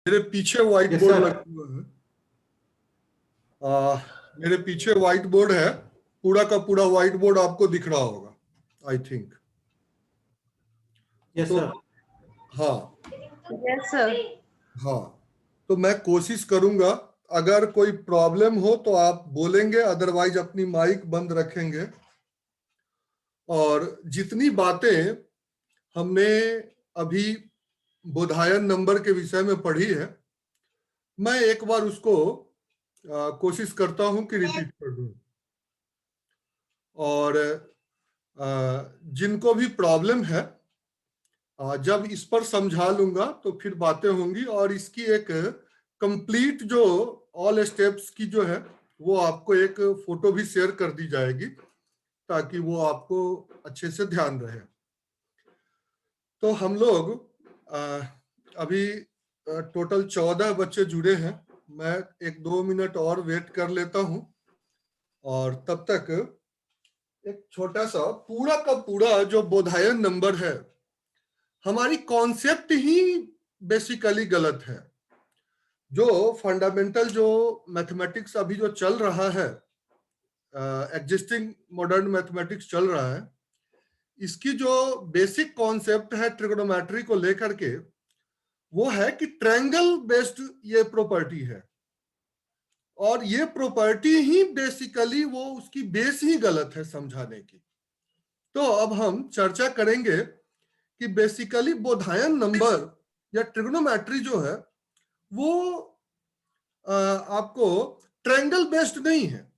मेरे पीछे white Yes, board sir. लगा हुआ है। मेरे पीछे व्हाइट बोर्ड है, पूरा का पूरा व्हाइट बोर्ड आपको दिख रहा होगा, आई थिंक। Yes, तो sir. हाँ यस सर। हाँ, तो मैं कोशिश करूंगा, अगर कोई प्रॉब्लम हो तो आप बोलेंगे, अदरवाइज अपनी माइक बंद रखेंगे। और जितनी बातें हमने अभी बोधायन नंबर के विषय में पढ़ी है, मैं एक बार उसको कोशिश करता हूं कि रिपीट कर दूं। और जिनको भी प्रॉब्लम है, जब इस पर समझा लूंगा तो फिर बातें होंगी, और इसकी एक कंप्लीट जो ऑल स्टेप्स की जो है वो आपको एक फोटो भी शेयर कर दी जाएगी, ताकि वो आपको अच्छे से ध्यान रहे। तो हम लोग अभी टोटल 14 बच्चे जुड़े हैं। मैं 1-2 मिनट और वेट कर लेता हूं, और तब तक एक छोटा सा पूरा का पूरा जो बोधायन नंबर है, हमारी कॉन्सेप्ट ही बेसिकली गलत है। जो फंडामेंटल जो मैथमेटिक्स अभी जो चल रहा है, एग्जिस्टिंग मॉडर्न मैथमेटिक्स चल रहा है, इसकी जो बेसिक कॉन्सेप्ट है ट्रिगोनोमेट्री को लेकर के, वो है कि ट्रायंगल बेस्ड ये प्रॉपर्टी है, और ये प्रॉपर्टी ही बेसिकली वो उसकी बेस ही गलत है समझाने की। तो अब हम चर्चा करेंगे कि बेसिकली बोधायन नंबर या ट्रिगोनोमेट्री जो है वो आपको ट्रायंगल बेस्ड नहीं है।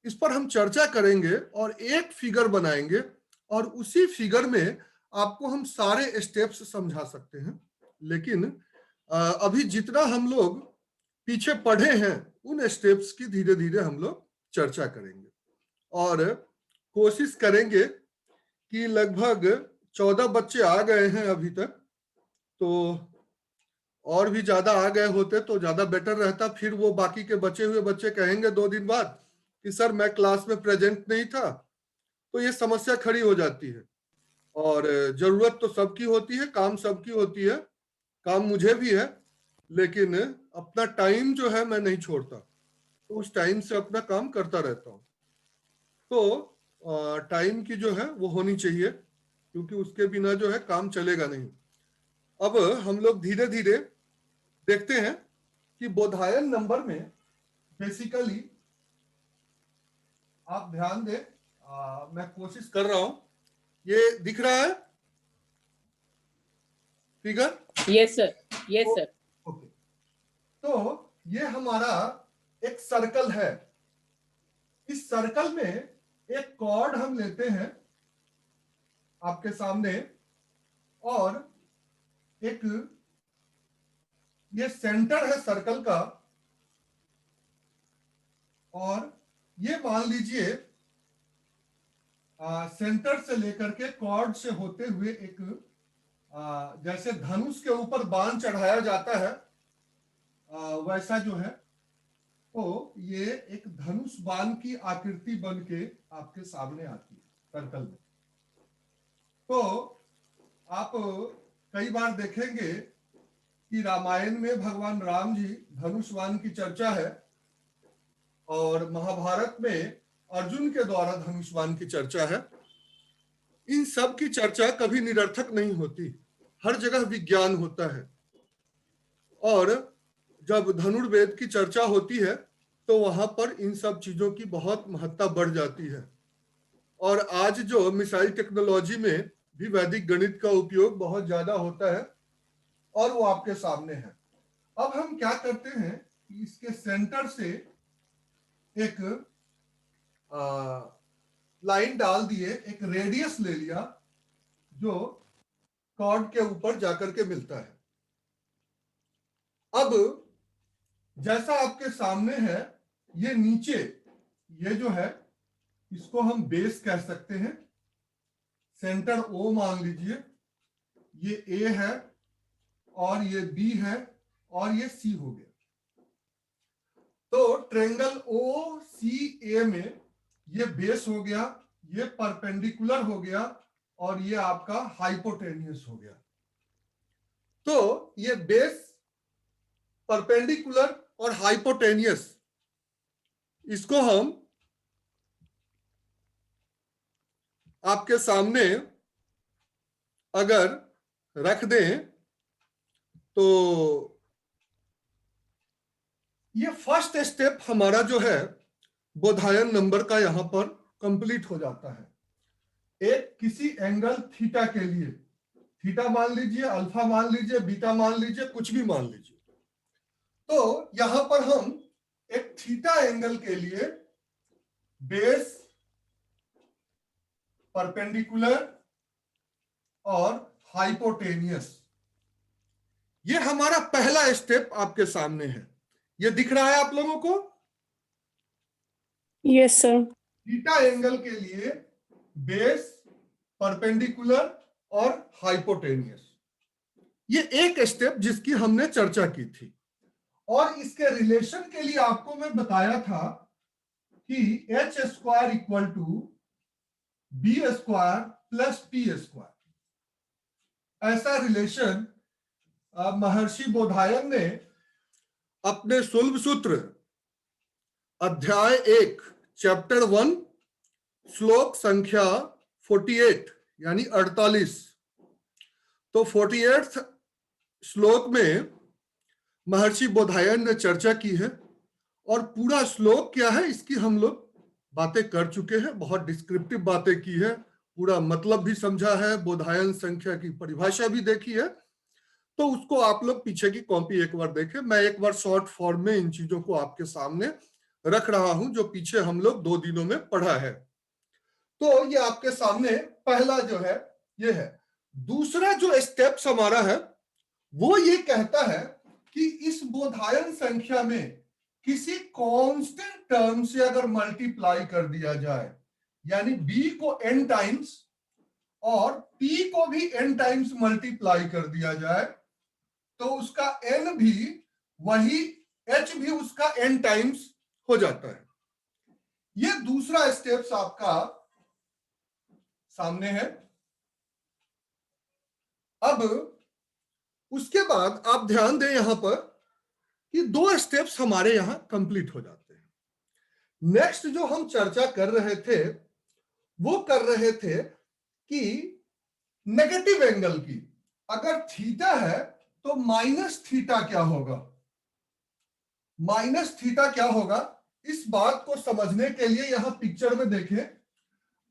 इस पर हम चर्चा करेंगे और एक फिगर बनाएंगे, और उसी फिगर में आपको हम सारे स्टेप्स समझा सकते हैं। लेकिन अभी जितना हम लोग पीछे पढ़े हैं उन स्टेप्स की धीरे धीरे हम लोग चर्चा करेंगे, और कोशिश करेंगे कि लगभग 14 बच्चे आ गए हैं अभी तक। तो और भी ज्यादा आ गए होते तो ज्यादा बेटर रहता, फिर वो बाकी के बचे हुए बच्चे कहेंगे 2 दिन बाद कि सर मैं क्लास में प्रेजेंट नहीं था, तो ये समस्या खड़ी हो जाती है। और जरूरत तो सबकी होती है, काम सबकी होती है, काम मुझे भी है, लेकिन अपना टाइम जो है मैं नहीं छोड़ता, तो उस टाइम से अपना काम करता रहता हूँ। तो टाइम की जो है वो होनी चाहिए, क्योंकि उसके बिना जो है काम चलेगा नहीं। अब हम लोग धीरे धीरे देखते हैं कि बोधायन नंबर में बेसिकली आप ध्यान दें, मैं कोशिश कर रहा हूं, ये दिख रहा है figure? Yes sir, yes sir. Okay, तो ये हमारा एक सर्कल है। इस सर्कल में एक कॉर्ड हम लेते हैं आपके सामने, और एक ये सेंटर है सर्कल का, और ये मान लीजिए सेंटर से लेकर के कॉर्ड से होते हुए एक जैसे धनुष के ऊपर बाण चढ़ाया जाता है, वैसा जो है, तो ये एक धनुष बाण की आकृति बन के आपके सामने आती है सर्कल में। तो आप कई बार देखेंगे कि रामायण में भगवान राम जी धनुष बाण की चर्चा है, और महाभारत में अर्जुन के द्वारा धनुष बाण की चर्चा है। इन सब की चर्चा कभी निरर्थक नहीं होती, हर जगह विज्ञान होता है। और जब धनुर्वेद की चर्चा होती है तो वहां पर इन सब चीजों की बहुत महत्ता बढ़ जाती है। और आज जो मिसाइल टेक्नोलॉजी में भी वैदिक गणित का उपयोग बहुत ज्यादा होता है, और वो आपके सामने है। अब हम क्या करते हैं कि इसके सेंटर से एक लाइन डाल दिए, एक रेडियस ले लिया जो कॉर्ड के ऊपर जाकर के मिलता है। अब जैसा आपके सामने है, ये नीचे ये जो है इसको हम बेस कह सकते हैं। सेंटर ओ मान लीजिए, ये ए है, और ये बी है, और ये सी हो गया। तो ट्रायंगल ओ सी ए में ये बेस हो गया, ये परपेंडिकुलर हो गया, और ये आपका हाइपोटेन्यूस हो गया। तो ये बेस परपेंडिकुलर और हाइपोटेनियस, इसको हम आपके सामने अगर रख दें तो ये फर्स्ट स्टेप हमारा जो है बोधायन नंबर का यहां पर कंप्लीट हो जाता है। एक किसी एंगल थीटा के लिए, थीटा मान लीजिए, अल्फा मान लीजिए, बीटा मान लीजिए, कुछ भी मान लीजिए, तो यहां पर हम एक थीटा एंगल के लिए बेस, परपेंडिकुलर और हाइपोटेनियस, ये हमारा पहला स्टेप आपके सामने है। ये दिख रहा है आप लोगों को? Yes, sir. थीटा एंगल के लिए बेस, परपेंडिकुलर और हाइपोटेनियस, ये एक स्टेप जिसकी हमने चर्चा की थी। और इसके रिलेशन के लिए आपको मैं बताया था कि H square equal to B square plus P square, ऐसा रिलेशन महर्षि बोधायन ने अपने सुलभ सूत्र अध्याय 1 चैप्टर 1 श्लोक संख्या 48 यानी 48, तो 48 श्लोक में महर्षि बोधायन ने चर्चा की है। और पूरा श्लोक क्या है इसकी हम लोग बातें कर चुके हैं, बहुत डिस्क्रिप्टिव बातें की है, पूरा मतलब भी समझा है, बोधायन संख्या की परिभाषा भी देखी है। तो उसको आप लोग पीछे की कॉपी एक बार देखें, मैं एक बार शॉर्ट फॉर्म में इन चीजों को आपके सामने रख रहा हूं जो पीछे हम लोग 2 दिनों में पढ़ा है। तो ये आपके सामने पहला जो है ये है। दूसरा जो स्टेप्स हमारा है वो ये कहता है कि इस बोधायन संख्या में किसी कांस्टेंट टर्म से अगर मल्टीप्लाई कर दिया जाए, यानी b को n टाइम्स और p को भी n टाइम्स मल्टीप्लाई कर दिया जाए, तो उसका n भी वही h भी उसका n टाइम्स हो जाता है। ये दूसरा स्टेप्स आपका सामने है। अब उसके बाद आप ध्यान दें यहां पर कि 2 स्टेप्स हमारे यहां कंप्लीट हो जाते हैं। नेक्स्ट जो हम चर्चा कर रहे थे वो कर रहे थे कि नेगेटिव एंगल की अगर थीटा है तो माइनस थीटा क्या होगा, माइनस थीटा क्या होगा, इस बात को समझने के लिए यहां पिक्चर में देखें।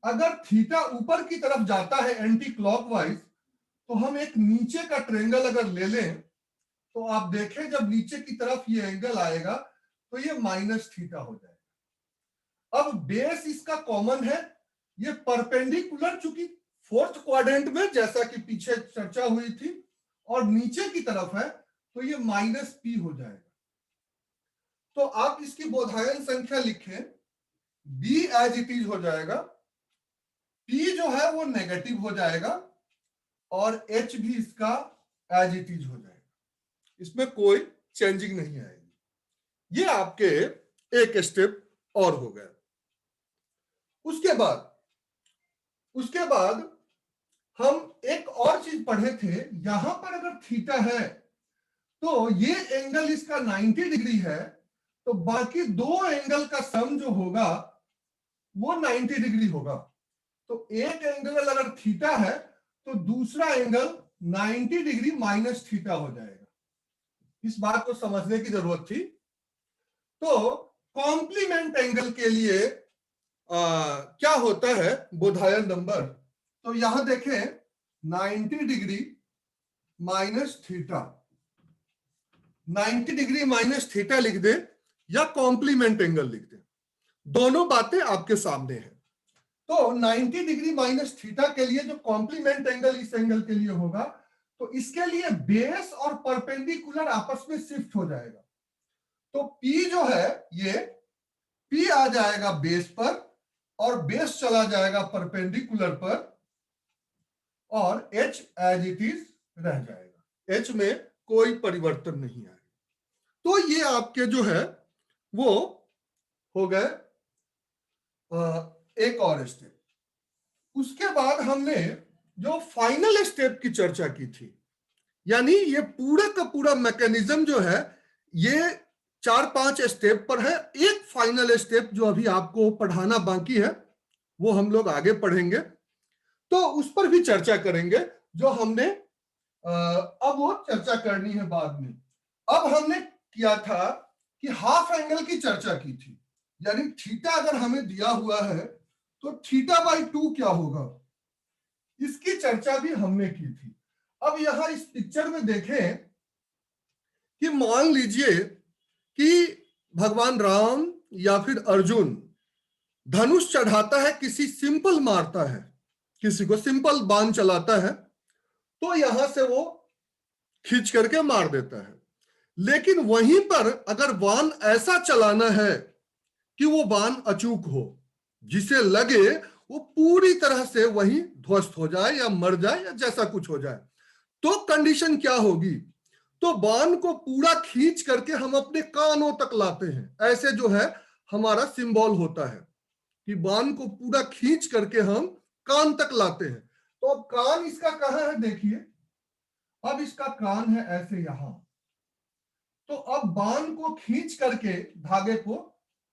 अगर थीटा ऊपर की तरफ जाता है एंटी क्लॉकवाइज, तो हम एक नीचे का ट्रेंगल अगर ले लें तो आप देखें जब नीचे की तरफ ये एंगल आएगा तो ये माइनस थीटा हो जाएगा। अब बेस इसका कॉमन है, ये परपेंडिकुलर चूंकि फोर्थ क्वाड्रेंट में जैसा कि पीछे चर्चा हुई थी और नीचे की तरफ है तो ये माइनस पी हो जाएगा। तो आप इसकी बोधायन संख्या लिखें, बी एज इट इज हो जाएगा, पी जो है वो नेगेटिव हो जाएगा और एच भी इसका एज इट इज हो जाएगा, इसमें कोई चेंजिंग नहीं आएगी। ये आपके एक स्टेप और हो गया। उसके बाद हम एक और चीज पढ़े थे, यहां पर अगर थीटा है तो ये एंगल इसका 90 डिग्री है, तो बाकी 2 एंगल का सम जो होगा वो 90 डिग्री होगा। तो एक एंगल अगर थीटा है तो दूसरा एंगल 90 डिग्री माइनस थीटा हो जाएगा। इस बात को समझने की जरूरत थी। तो कॉम्प्लीमेंट एंगल के लिए क्या होता है बोधायन नंबर, तो यहां देखें 90 degree minus theta, 90 degree minus theta लिख दे या कॉम्प्लीमेंट एंगल लिख दे, दोनों बातें आपके सामने हैं। तो 90 डिग्री माइनस थीटा के लिए जो कॉम्प्लीमेंट एंगल इस एंगल के लिए होगा, तो इसके लिए बेस और परपेंडिकुलर आपस में शिफ्ट हो जाएगा। तो P जो है ये P आ जाएगा बेस पर और बेस चला जाएगा परपेंडिकुलर पर और H एज इट इज रह जाएगा, H में कोई परिवर्तन नहीं आएगा। तो ये आपके जो है वो हो गए एक और स्टेप। उसके बाद हमने जो फाइनल स्टेप की चर्चा की थी, यानी ये पूरा का पूरा मैकेनिज्म जो है ये 4-5 स्टेप पर है। एक फाइनल स्टेप जो अभी आपको पढ़ाना बाकी है वो हम लोग आगे पढ़ेंगे, तो उस पर भी चर्चा करेंगे जो हमने अब वो चर्चा करनी है बाद में। अब हमने किया था कि हाफ एंगल की चर्चा की थी, यानी थीटा अगर हमें दिया हुआ है तो θ/2 क्या होगा, इसकी चर्चा भी हमने की थी। अब यहां इस पिक्चर में देखें कि मान लीजिए कि भगवान राम या फिर अर्जुन धनुष चढ़ाता है, किसी सिंपल मारता है, किसी को सिंपल बाण चलाता है, तो यहां से वो खींच करके मार देता है। लेकिन वहीं पर अगर बाण ऐसा चलाना है कि वो बाण अचूक हो, जिसे लगे वो पूरी तरह से वहीं ध्वस्त हो जाए या मर जाए या जैसा कुछ हो जाए, तो कंडीशन क्या होगी, तो बाण को पूरा खींच करके हम अपने कानों तक लाते हैं। ऐसे जो है हमारा सिंबल होता है कि बाण को पूरा खींच करके हम कान तक लाते हैं। तो अब कान इसका कहां है, देखिए अब इसका कान है ऐसे यहां, तो अब बाण को खींच करके धागे को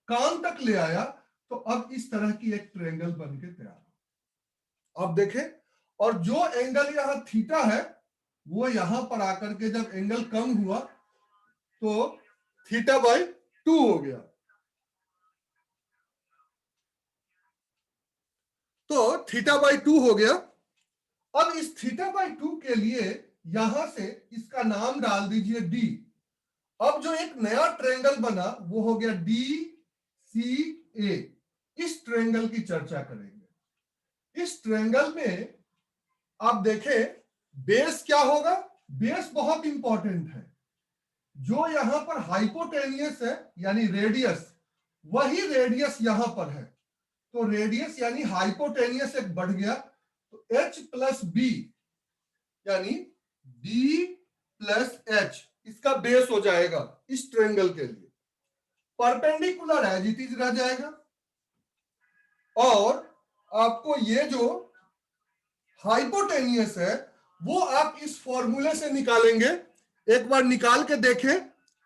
कान तक ले आया, तो अब इस तरह की एक ट्रायंगल बन के तैयार। अब देखें, और जो एंगल यहां थीटा है वो यहां पर आकर के जब एंगल कम हुआ तो θ/2 हो गया। तो θ/2 हो गया। अब इस θ/2 के लिए यहां से इसका नाम डाल दीजिए d। अब जो एक नया ट्रायंगल बना वो हो गया DCA। इस ट्रायंगल की चर्चा करेंगे। इस ट्रायंगल में आप देखें बेस क्या होगा, बेस बहुत इंपॉर्टेंट है। जो यहां पर हाइपोटेनियस है यानी रेडियस, वही रेडियस यहां पर है, तो रेडियस यानी हाइपोटेनियस एक बढ़ गया, तो H+B यानी B+H इसका बेस हो जाएगा इस ट्रायंगल के लिए। परपेंडिकुलर एज इट इज रह जाएगा, और आपको ये जो हाइपोटेनियस है वो आप इस फॉर्मूले से निकालेंगे। एक बार निकाल के देखें,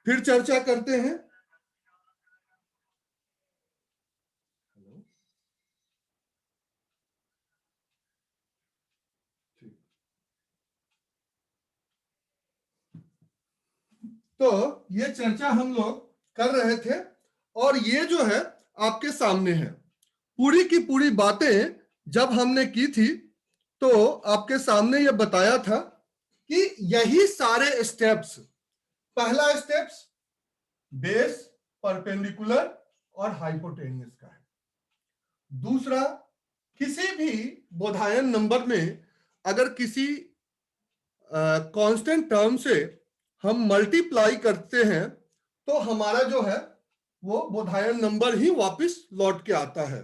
फिर चर्चा करते हैं। तो ये चर्चा हम लोग कर रहे थे, और ये जो है आपके सामने है। पूरी की पूरी बातें जब हमने की थी तो आपके सामने ये बताया था कि यही सारे स्टेप्स, पहला स्टेप्स बेस, परपेंडिकुलर और हाइपोटेनियस का है। दूसरा, किसी भी बोधायन नंबर में अगर किसी कांस्टेंट टर्म से हम मल्टीप्लाई करते हैं तो हमारा जो है वो बोधायन नंबर ही वापस लौट के आता है।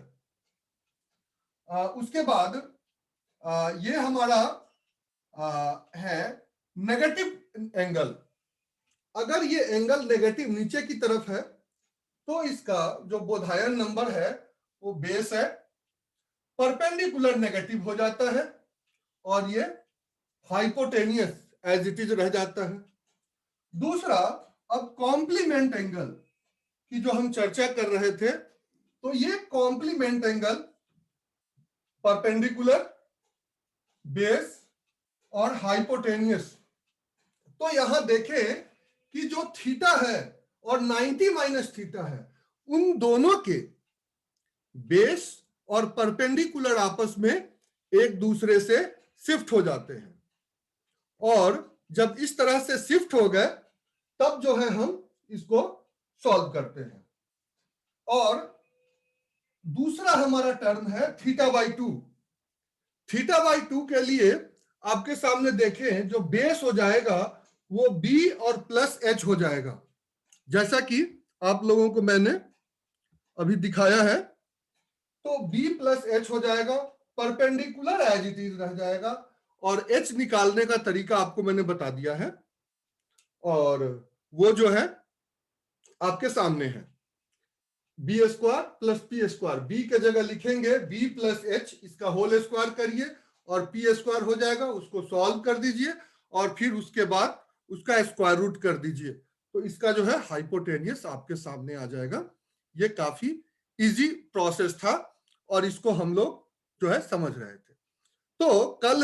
उसके बाद ये हमारा है नेगेटिव एंगल। अगर ये एंगल नेगेटिव नीचे की तरफ है तो इसका जो बोधायन नंबर है वो बेस है, परपेंडिकुलर नेगेटिव हो जाता है, और ये हाइपोटेनियस एज इट इज रह जाता है। दूसरा, अब कॉम्प्लीमेंट एंगल की जो हम चर्चा कर रहे थे, तो ये कॉम्प्लीमेंट एंगल परपेंडिकुलर, बेस और हाइपोटेनियस। तो यहां देखें कि जो थीटा है और 90 माइनस थीटा है, उन दोनों के बेस और परपेंडिकुलर आपस में एक दूसरे से शिफ्ट हो जाते हैं, और जब इस तरह से शिफ्ट हो गए तब जो है हम इसको सॉल्व करते हैं। और दूसरा हमारा टर्म है θ/2। θ/2 के लिए आपके सामने देखें जो बेस हो जाएगा वो B और प्लस H हो जाएगा, जैसा कि आप लोगों को मैंने अभी दिखाया है। तो B+H हो जाएगा, परपेंडिकुलर एज इट इज रह जाएगा, और H निकालने का तरीका आपको मैंने बता दिया है, और वो जो है आपके सामने है B² + P²। B के जगह लिखेंगे B+H, इसका होल स्क्वायर करिए और P² हो जाएगा, उसको सॉल्व कर दीजिए और फिर उसके बाद उसका स्क्वायर रूट कर दीजिए, तो इसका जो है हाइपोटेनियस आपके सामने आ जाएगा। ये काफी इजी प्रोसेस था और इसको हम लोग जो है समझ रहे थे। तो कल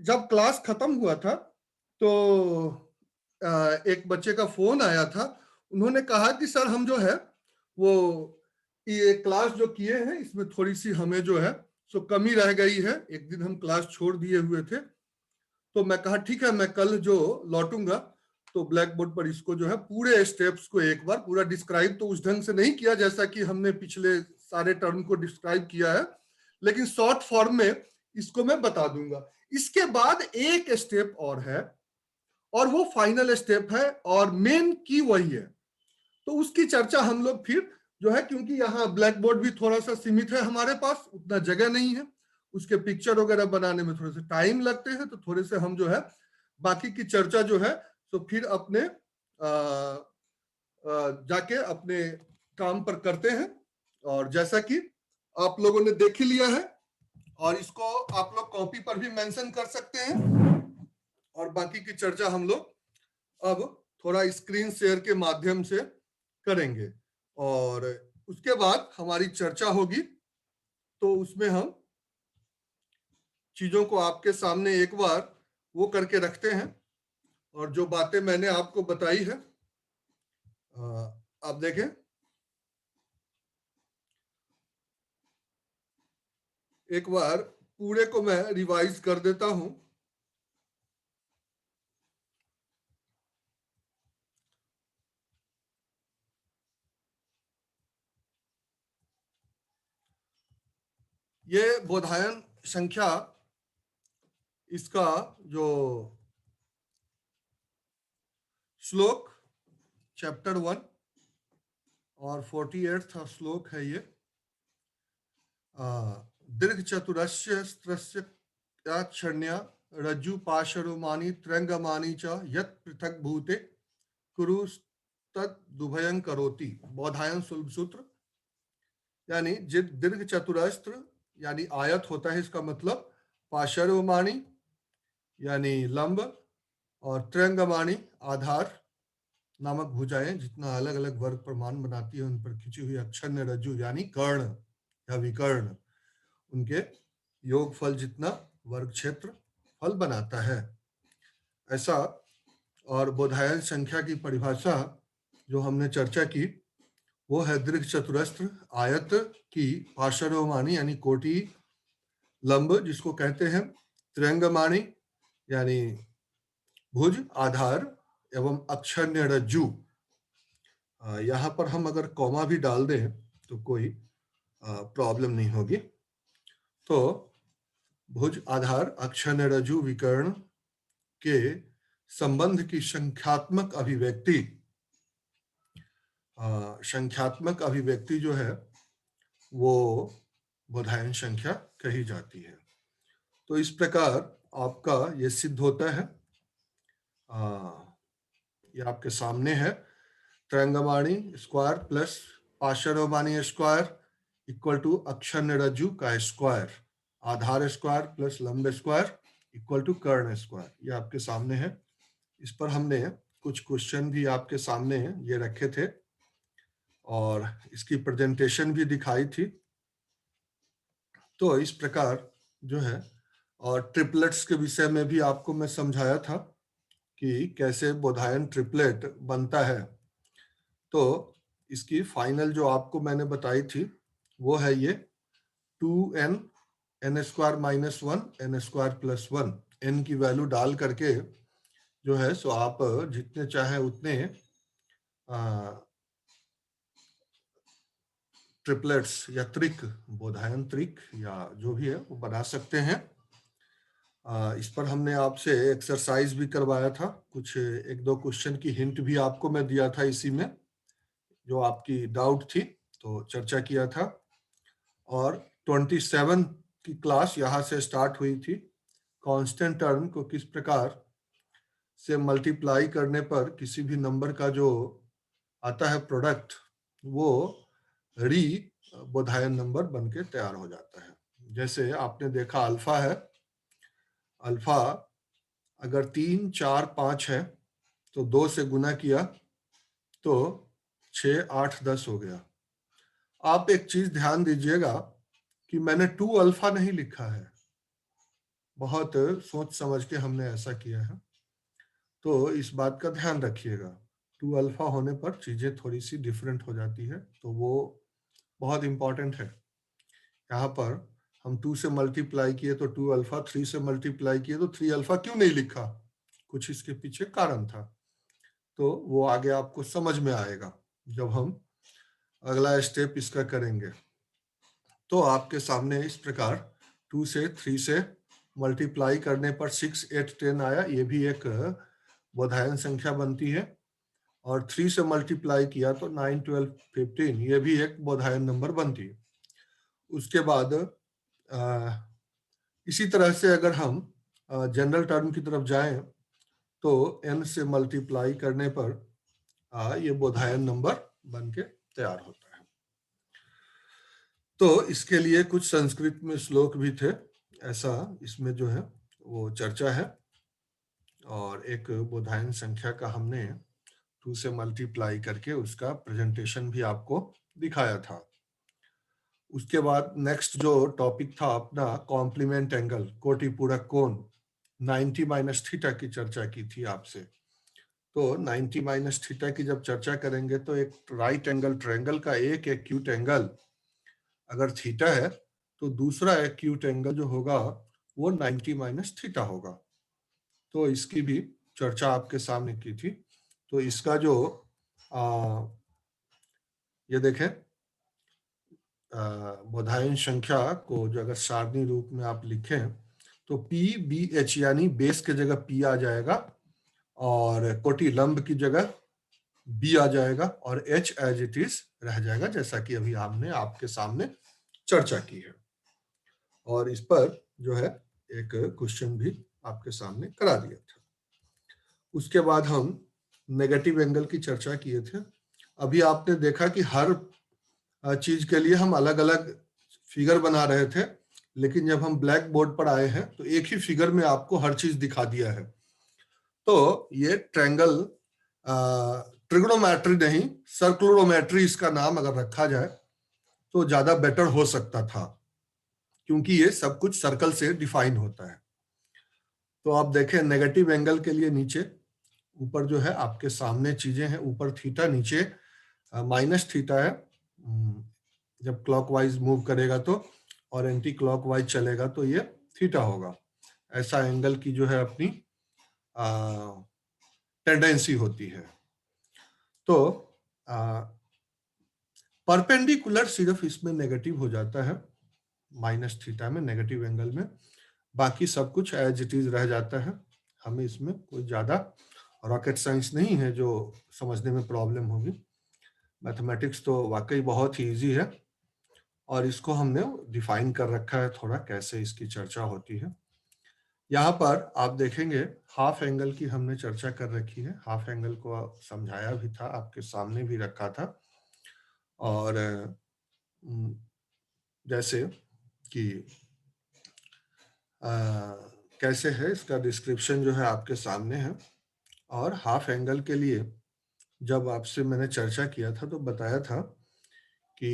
जब क्लास खत्म हुआ था तो एक बच्चे का फोन आया था। उन्होंने कहा कि सर हम जो है वो ये क्लास जो किए हैं इसमें थोड़ी सी हमें जो है सो कमी रह गई है, एक दिन हम क्लास छोड़ दिए हुए थे। तो मैं कहा ठीक है, मैं कल जो लौटूंगा तो ब्लैक बोर्ड पर इसको जो है पूरे स्टेप्स को एक बार पूरा डिस्क्राइब तो उस ढंग से नहीं किया जैसा कि हमने पिछले सारे टर्म को डिस्क्राइब किया है, लेकिन शॉर्ट फॉर्म में इसको मैं बता दूंगा। इसके बाद एक स्टेप और है और वो फाइनल स्टेप है और मेन की वही है। तो उसकी चर्चा हम लोग फिर जो है, क्योंकि यहाँ ब्लैक बोर्ड भी थोड़ा सा सीमित है, हमारे पास उतना जगह नहीं है, उसके पिक्चर वगैरह बनाने में थोड़े से टाइम लगते हैं, तो थोड़े से हम जो है बाकी की चर्चा जो है तो फिर अपने जाके अपने काम पर करते हैं। और जैसा कि आप लोगों ने देख ही लिया है और इसको आप लोग कॉपी पर भी मेंशन कर सकते हैं और बाकी की चर्चा हम लोग अब थोड़ा स्क्रीन शेयर के माध्यम से करेंगे और उसके बाद हमारी चर्चा होगी। तो उसमें हम चीजों को आपके सामने एक बार वो करके रखते हैं और जो बातें मैंने आपको बताई है आप देखें। एक बार पूरे को मैं रिवाइज कर देता हूं। ये बोधायन संख्या इसका जो श्लोक चैप्टर 1 और 48वां श्लोक है ये। दीर्घ चतुरस्य स्त्रस्य क्षण्या रज्जु पाशरुमानी त्रंगमानी च यत् पृथक भूते कुरु तद दुभयं करोति। बोधायन सुलभ सूत्र यानी दीर्घ चतुरस्त्र यानी आयत होता है, इसका मतलब पाशरुमानी यानी लंब और त्रंगमानी आधार नामक भुजाएं जितना अलग अलग वर्ग प्रमाण बनाती है उन पर खिंची हुई अक्षण्य रज्जु यानी कर्ण या विकर्ण उनके योग फल जितना वर्ग क्षेत्र फल बनाता है, ऐसा। और बोधायन संख्या की परिभाषा जो हमने चर्चा की वो है दीर्घ चतुरस्त्र आयत की पार्श्वमानी यानी कोटि, लंब जिसको कहते हैं, त्र्यंगमाणी यानी भुज आधार एवं अक्षण्य रज्जु। यहाँ पर हम अगर कॉमा भी डाल दें तो कोई प्रॉब्लम नहीं होगी। तो भुज आधार अक्षण्य रज्जु विकर्ण के संबंध की संख्यात्मक अभिव्यक्ति जो है वो बोधायन संख्या कही जाती है। तो इस प्रकार आपका ये सिद्ध होता है। ये आपके सामने है, त्रंगमाणी स्क्वायर प्लस पार्श्वमानी स्क्वायर इक्वल टू अक्षण्य रज्जु का स्क्वायर, आधार स्क्वायर प्लस लंब स्क्वायर इक्वल टू कर्ण स्क्वायर। ये आपके सामने है। इस पर हमने कुछ क्वेश्चन भी आपके सामने ये रखे थे और इसकी प्रेजेंटेशन भी दिखाई थी। तो इस प्रकार जो है, और ट्रिपलेट्स के विषय में भी आपको मैं समझाया था कि कैसे बोधायन ट्रिपलेट बनता है। तो इसकी फाइनल जो आपको मैंने बताई थी वो है ये 2n n square minus 1 n square plus 1, n की वैल्यू डाल करके जो है सो आप जितने चाहे उतने ट्रिपलेट्स या त्रिक, बोधायन त्रिक या जो भी है वो बना सकते हैं। इस पर हमने आपसे एक्सरसाइज भी करवाया था, कुछ एक दो क्वेश्चन की हिंट भी आपको मैं दिया था इसी में, जो आपकी डाउट थी तो चर्चा किया था। और 27 की क्लास यहाँ से स्टार्ट हुई थी, कांस्टेंट टर्म को किस प्रकार से मल्टीप्लाई करने पर किसी भी नंबर का जो आता है प्रोडक्ट वो री बोधायन नंबर बन के तैयार हो जाता है। जैसे आपने देखा अल्फा है, अल्फा अगर 3, 4, 5 है तो 2 से गुना किया तो 6, 8, 10 हो गया। आप एक चीज ध्यान दीजिएगा कि मैंने 2 अल्फा नहीं लिखा है, बहुत सोच समझ के हमने ऐसा किया है, तो इस बात का ध्यान रखिएगा। 2 अल्फा होने पर चीजें थोड़ी सी डिफरेंट हो जाती है, तो वो बहुत इंपॉर्टेंट है। यहाँ पर हम 2 से मल्टीप्लाई किए तो 2 अल्फा, 3 से मल्टीप्लाई किए तो 3 अल्फा क्यों नहीं लिखा, कुछ इसके पीछे कारण था, तो वो आगे आपको समझ में आएगा जब हम अगला स्टेप इसका करेंगे। तो आपके सामने इस प्रकार 2 से 3 से मल्टीप्लाई करने पर 6, 8, 10 आया, ये भी एक बोधायन संख्या बनती है। और 3 से मल्टीप्लाई किया तो 9, 12, 15, ये भी एक बोधायन नंबर बनती है। उसके बाद इसी तरह से अगर हम जनरल टर्म की तरफ जाएं तो n से मल्टीप्लाई करने पर ये बोधायन नंबर बन के तैयार होता है। तो इसके लिए कुछ संस्कृत में श्लोक भी थे, ऐसा इसमें जो है वो चर्चा है, और एक बोधायन संख्या का हमने 2 से मल्टीप्लाई करके उसका प्रेजेंटेशन भी आपको दिखाया था। उसके बाद नेक्स्ट जो टॉपिक था अपना कॉम्प्लीमेंट एंगल, कोटि पूरक कोण, 90 माइनस थीटा की चर्चा की थी आपसे। तो 90 माइनस थीटा की जब चर्चा करेंगे तो एक राइट एंगल ट्रायंगल का एक एक्यूट एंगल अगर थीटा है तो दूसरा एक्यूट एंगल जो होगा वो 90 माइनस थीटा होगा। तो इसकी भी चर्चा आपके सामने की थी। तो इसका जो ये देखें बोधायन संख्या को जो अगर सारणी रूप में आप लिखें तो पी बी एच यानी बेस के जगह पी आ जाएगा और कोटि लंब की जगह बी आ जाएगा और एच एज इट इज रह जाएगा, जैसा कि अभी हमने आपके सामने चर्चा की है। और इस पर जो है एक क्वेश्चन भी आपके सामने करा दिया था। उसके बाद हम नेगेटिव एंगल की चर्चा किए थे। अभी आपने देखा कि हर चीज के लिए हम अलग अलग फिगर बना रहे थे, लेकिन जब हम ब्लैक बोर्ड पर आए हैं तो एक ही फिगर में आपको हर चीज दिखा दिया है। तो ये ट्रायंगल ट्रिग्नोमेट्री नहीं, सर्कुलरोमेट्री इसका नाम अगर रखा जाए तो ज्यादा बेटर हो सकता था, क्योंकि ये सब कुछ सर्कल से डिफाइन होता है। तो आप देखें नेगेटिव एंगल के लिए नीचे ऊपर जो है आपके सामने चीजें हैं, ऊपर थीटा, नीचे माइनस थीटा है जब क्लॉकवाइज मूव करेगा तो, और एंटी क्लॉकवाइज चलेगा तो ये थीटा होगा। ऐसा एंगल की जो है अपनी टेंडेंसी होती है। तो परपेंडिकुलर सिर्फ इसमें नेगेटिव हो जाता है, माइनस थीटा में, नेगेटिव एंगल में, बाकी सब कुछ एज इट इज रह जाता है। हमें इसमें कोई ज्यादा रॉकेट साइंस नहीं है जो समझने में प्रॉब्लम होगी। मैथमेटिक्स तो वाकई बहुत ही इजी है और इसको हमने डिफाइन कर रखा है थोड़ा कैसे इसकी चर्चा होती है। यहाँ पर आप देखेंगे हाफ एंगल की हमने चर्चा कर रखी है, हाफ एंगल को समझाया भी था, आपके सामने भी रखा था। और जैसे कि कैसे है इसका डिस्क्रिप्शन जो है आपके सामने है। और हाफ एंगल के लिए जब आपसे मैंने चर्चा किया था तो बताया था कि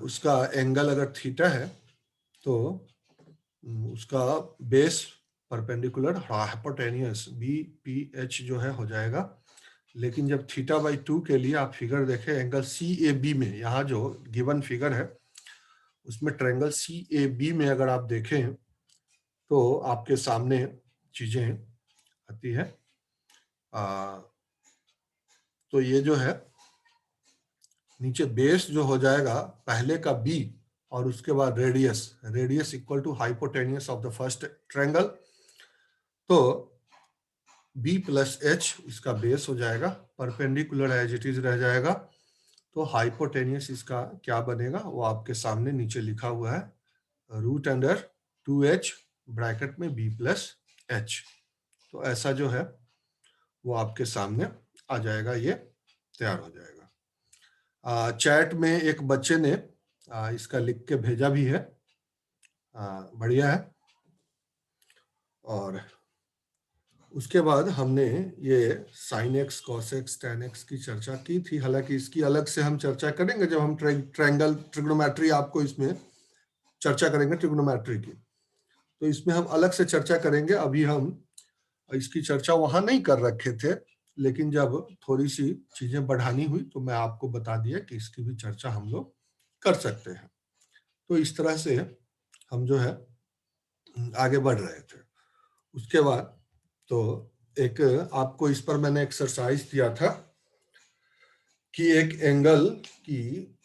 उसका एंगल अगर थीटा है तो उसका base perpendicular hypotenuse B P H जो है हो जाएगा। लेकिन जब थीटा बाई 2 के लिए आप फिगर देखें एंगल सी ए बी में, यहाँ जो गिवन फिगर है उसमें ट्रायंगल सी ए बी में अगर आप देखें तो आपके सामने चीजें आती है। तो ये जो है नीचे बेस जो हो जाएगा पहले का बी और उसके बाद radius, radius equal to hypotenuse of the first triangle. तो बी प्लस एच इसका बेस हो जाएगा, परपेंडिकुलर एज इट इज रह जाएगा। तो हाइपोटेनियस इसका क्या बनेगा वो आपके सामने नीचे लिखा हुआ है, रूट अंडर 2h ब्रैकेट में b प्लस एच। तो ऐसा जो है वो आपके सामने आ जाएगा, ये तैयार हो जाएगा। चैट में एक बच्चे ने इसका लिख के भेजा भी है, बढ़िया है। और उसके बाद हमने ये sine x cos x tan x की चर्चा की थी, हालांकि इसकी अलग से हम चर्चा करेंगे जब हम ट्रायंगल ट्रिग्नोमेट्री आपको इसमें चर्चा करेंगे ट्रिग्नोमेट्री की, तो इसमें हम अलग से चर्चा करेंगे। अभी हम इसकी चर्चा वहां नहीं कर रखे थे, लेकिन जब थोड़ी सी चीजें बढ़ानी हुई तो मैं आपको बता दिया कि इसकी भी चर्चा हम लोग कर सकते हैं। तो इस तरह से हम जो है आगे बढ़ रहे थे। उसके बाद तो एक आपको इस पर मैंने एक्सरसाइज दिया था कि एक एंगल की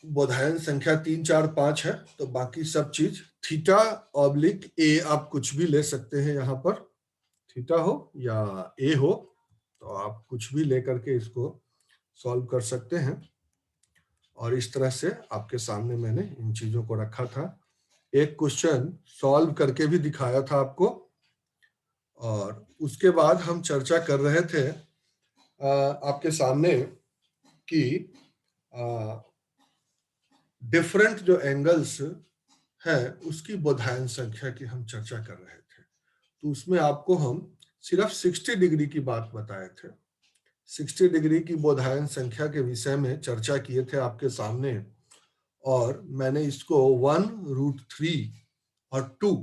बोधायन संख्या 3, 4, 5 है, तो बाकी सब चीज थीटा ऑब्लिक ए आप कुछ भी ले सकते हैं। यहाँ पर थीटा हो या ए हो, तो आप कुछ भी लेकर के इसको सॉल्व कर सकते हैं। और इस तरह से आपके सामने मैंने इन चीजों को रखा था। एक क्वेश्चन सॉल्व करके भी दिखाया था आपको। और उसके बाद हम चर्चा कर रहे थे आपके सामने कि डिफरेंट जो एंगल्स है उसकी बोधायन संख्या की हम चर्चा कर रहे थे। तो उसमें आपको हम सिर्फ 60 डिग्री की बात बताए थे। 60 डिग्री की बोधायन संख्या के विषय में चर्चा किए थे आपके सामने। और मैंने इसको 1√3 और 2,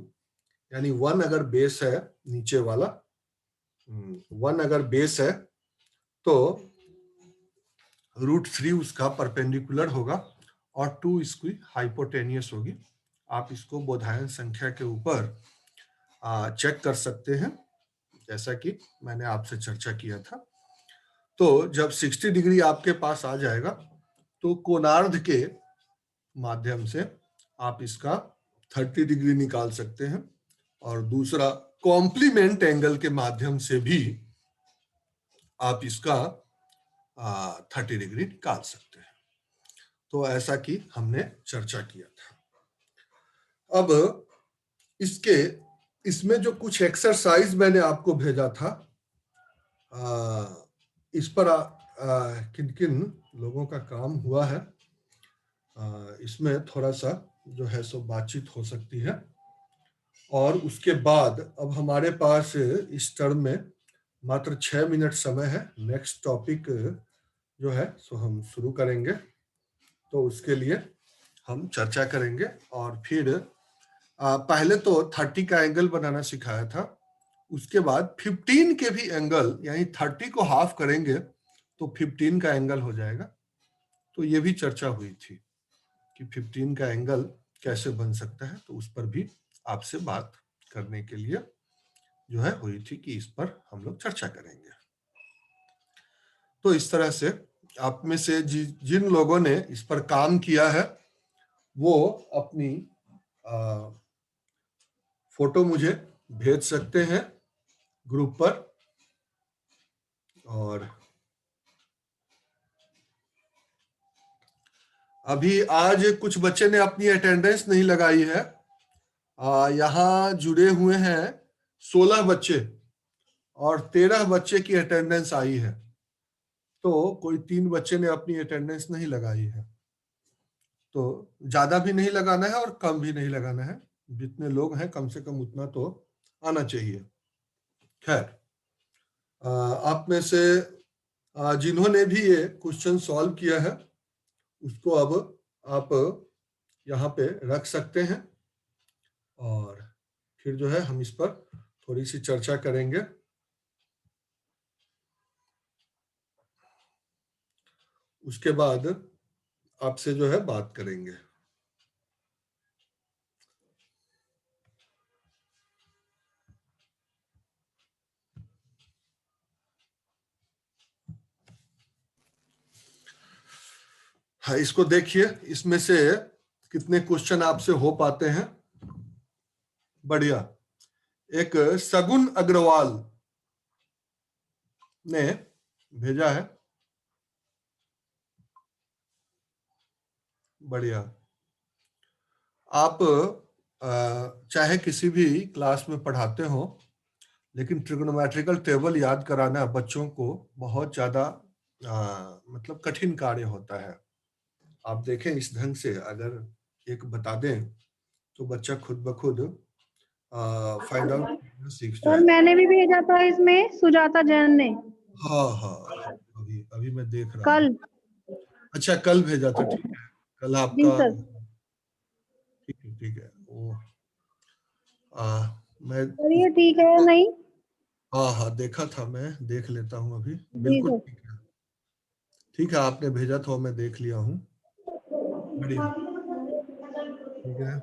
यानी 1 अगर बेस है नीचे वाला, 1 अगर बेस है तो √3 उसका परपेंडिकुलर होगा और 2 इसकी हाइपोटेनियस होगी। आप इसको बोधायन संख्या के ऊपर चेक कर सकते हैं, जैसा कि मैंने आपसे चर्चा किया था। तो जब 60 डिग्री आपके पास आ जाएगा तो कोणार्ध के माध्यम से आप इसका 30 डिग्री निकाल सकते हैं, और दूसरा कॉम्प्लीमेंट एंगल के माध्यम से भी आप इसका 30 डिग्री निकाल सकते हैं। तो ऐसा कि हमने चर्चा किया था। अब इसमें जो कुछ एक्सरसाइज मैंने आपको भेजा था, इस पर किन किन लोगों का काम हुआ है, इसमें थोड़ा सा जो है सो बातचीत हो सकती है। और उसके बाद अब हमारे पास इस टर्म में मात्र 6 मिनट समय है। नेक्स्ट टॉपिक जो है सो हम शुरू करेंगे, तो उसके लिए हम चर्चा करेंगे। और फिर पहले तो 30 का एंगल बनाना सिखाया था, उसके बाद 15 के भी एंगल, यानी 30 को हाफ करेंगे तो 15 का एंगल हो जाएगा। तो ये भी चर्चा हुई थी कि 15 का एंगल कैसे बन सकता है, तो उस पर भी आपसे बात करने के लिए जो है हुई थी कि इस पर हम लोग चर्चा करेंगे। तो इस तरह से आप में से जिन लोगों ने इस पर काम किया है वो अपनी फोटो मुझे भेज सकते हैं ग्रुप पर। और अभी आज कुछ बच्चे ने अपनी अटेंडेंस नहीं लगाई है। यहाँ जुड़े हुए हैं 16 बच्चे और 13 बच्चे की अटेंडेंस आई है, तो कोई 3 बच्चे ने अपनी अटेंडेंस नहीं लगाई है। तो ज्यादा भी नहीं लगाना है और कम भी नहीं लगाना है, जितने लोग हैं कम से कम उतना तो आना चाहिए। खैर, आप में से जिन्होंने भी ये क्वेश्चन सॉल्व किया है उसको अब आप यहाँ पे रख सकते हैं, और फिर जो है हम इस पर थोड़ी सी चर्चा करेंगे। उसके बाद आपसे जो है बात करेंगे। हाँ, इसको देखिए, इसमें से कितने क्वेश्चन आपसे हो पाते हैं। बढ़िया। एक सगुन अग्रवाल ने भेजा है। बढ़िया। आप चाहे किसी भी क्लास में पढ़ाते हो, लेकिन ट्रिग्नोमेट्रिकल टेबल याद कराना बच्चों को बहुत ज्यादा मतलब कठिन कार्य होता है। आप देखें इस ढंग से अगर एक बता दें तो बच्चा खुद ब खुद फाइंड आउट सीख और जाए। मैंने भी भेजा था इसमें सुजाता जैन ने हाँ हाँ हाँ, अभी अभी मैं देख रहा हूँ। कल। अच्छा कल भेजा था, ठीक है, कल जी आपका, सर। ठीक है ठीक है। वो मैं चलिए ठीक है या नहीं? हाँ हाँ देखा था, मैं देख लेता हूँ अभी। जी बिल्कुल सर। ठीक है, ठीक है, आपने भेजा था मैं देख लिया हूँ, बढ़िया, ठीक है।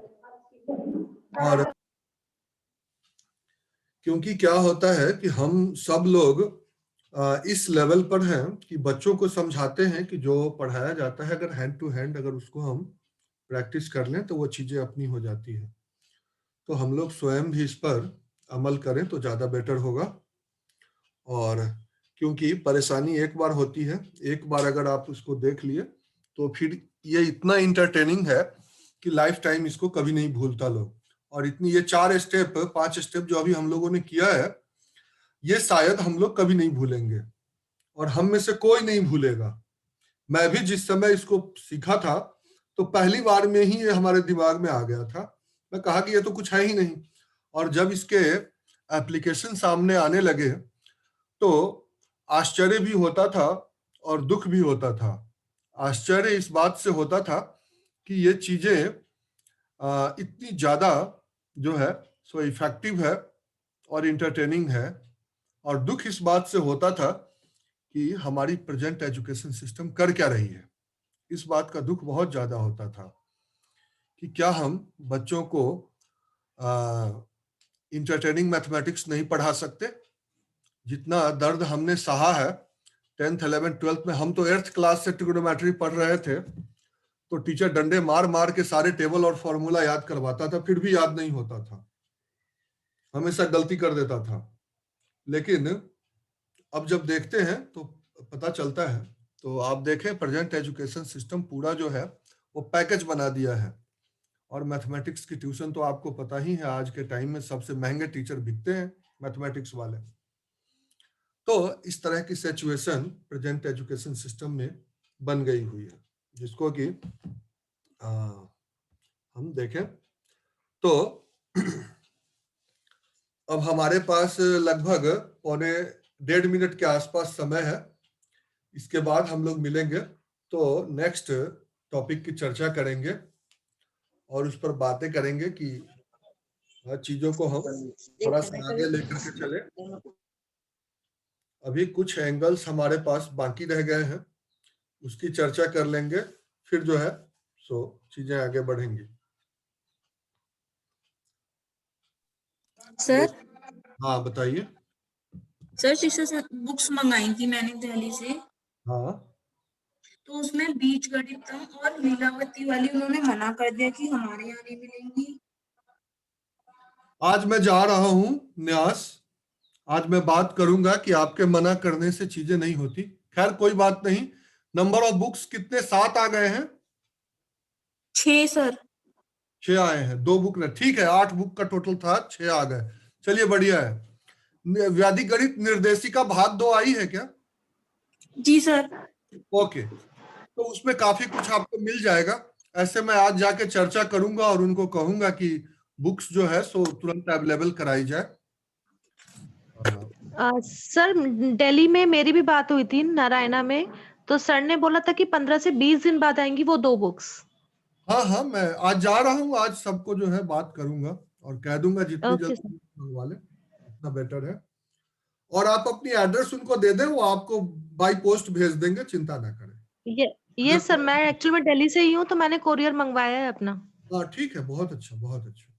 और क्योंकि क्या होता है कि हम सब लोग इस लेवल पर हैं कि बच्चों को समझाते हैं कि जो पढ़ाया जाता है अगर हैंड टू हैंड अगर उसको हम प्रैक्टिस कर लें तो वो चीजें अपनी हो जाती है। तो हम लोग स्वयं भी इस पर अमल करें तो ज्यादा बेटर होगा। और क्योंकि परेशानी एक बार होती है, एक बार अगर आप उसको देख लिए तो फिर ये इतना इंटरटेनिंग है कि लाइफ टाइम इसको कभी नहीं भूलता लोग। और इतनी ये 4 स्टेप 5 स्टेप जो अभी हम लोगों ने किया है, ये शायद हम लोग कभी नहीं भूलेंगे और हम में से कोई नहीं भूलेगा। मैं भी जिस समय इसको सीखा था तो पहली बार में ही ये हमारे दिमाग में आ गया था। मैं कहा कि ये तो कुछ है ही नहीं। और जब इसके एप्लीकेशन सामने आने लगे तो आश्चर्य भी होता था और दुख भी होता था। आश्चर्य इस बात से होता था कि ये चीजें इतनी ज्यादा जो है सो इफेक्टिव है और इंटरटेनिंग है। और दुख इस बात से होता था कि हमारी प्रेजेंट एजुकेशन सिस्टम कर क्या रही है। इस बात का दुख बहुत ज्यादा होता था कि क्या हम बच्चों को इंटरटेनिंग मैथमेटिक्स नहीं पढ़ा सकते। जितना दर्द हमने सहा है 10th 11th 12th में, हम तो 8th क्लास से ट्रिग्नोमेट्री पढ़ रहे थे तो टीचर डंडे मार मार के सारे टेबल और फॉर्मूला याद करवाता था, फिर भी याद नहीं होता था, हमेशा गलती कर देता था। लेकिन अब जब देखते हैं तो पता चलता है। तो आप देखें प्रेजेंट एजुकेशन सिस्टम पूरा जो है वो पैकेज बना दिया है। और मैथमेटिक्स की ट्यूशन तो आपको पता ही है, आज के टाइम में सबसे महंगे टीचर बिकते हैं मैथमेटिक्स वाले। तो इस तरह की सिचुएशन प्रेजेंट एजुकेशन सिस्टम में बन गई हुई है, जिसको कि हम देखें तो अब हमारे पास लगभग 1.5 मिनट के आसपास समय है। इसके बाद हम लोग मिलेंगे तो नेक्स्ट टॉपिक की चर्चा करेंगे और उस पर बातें करेंगे कि हर चीजों को हम थोड़ा सा आगे लेकर के चले। अभी कुछ एंगल्स हमारे पास बाकी रह गए हैं, उसकी चर्चा कर लेंगे, फिर जो है सो चीजें आगे बढ़ेंगी। सर हाँ बताइए। सर शिक्षा बुक्स मंगाई थी मैंने दिल्ली से, हाँ तो उसमें बीज गणित और लीलावती वाली उन्होंने मना कर दिया कि हमारे यहाँ नहीं मिलेंगी। आज मैं जा रहा हूँ न्यास, आज मैं बात करूंगा कि आपके मना करने से चीजें नहीं होती। खैर कोई बात नहीं। नंबर ऑफ बुक्स कितने, 7 आ गए हैं? 6 सर। 6 आए हैं, 2 बुक ने, ठीक है, 8 बुक का टोटल था, 6 आ गए। चलिए बढ़िया है। वैदिक गणित निर्देशिका भाग 2 आई है क्या? जी सर। ओके, तो उसमें काफी कुछ आपको मिल जाएगा। ऐसे मैं आज जाके चर्चा करूंगा और उनको कहूंगा कि बुक्स जो है सो तुरंत अवेलेबल कराई जाए। सर दिल्ली में मेरी भी बात हुई थी नारायणा में, तो सर ने बोला था कि 15 से 20 दिन बाद आएंगी वो 2 बुक्स। हाँ हाँ, मैं आज जा रहा हूँ, आज सबको जो है बात करूंगा और कह दूंगा जितनी ओके सर। जल्दी मंगवा ले उतना बेटर है। और आप अपनी एड्रेस उनको दे दें, वो आपको बाई पोस्ट भेज देंगे, चिंता ना करें। ये सर मैं एक्चुअली में दिल्ली से ही हूँ तो मैंने कोरियर मंगवाया है अपना। हाँ ठीक है, बहुत अच्छा बहुत अच्छा।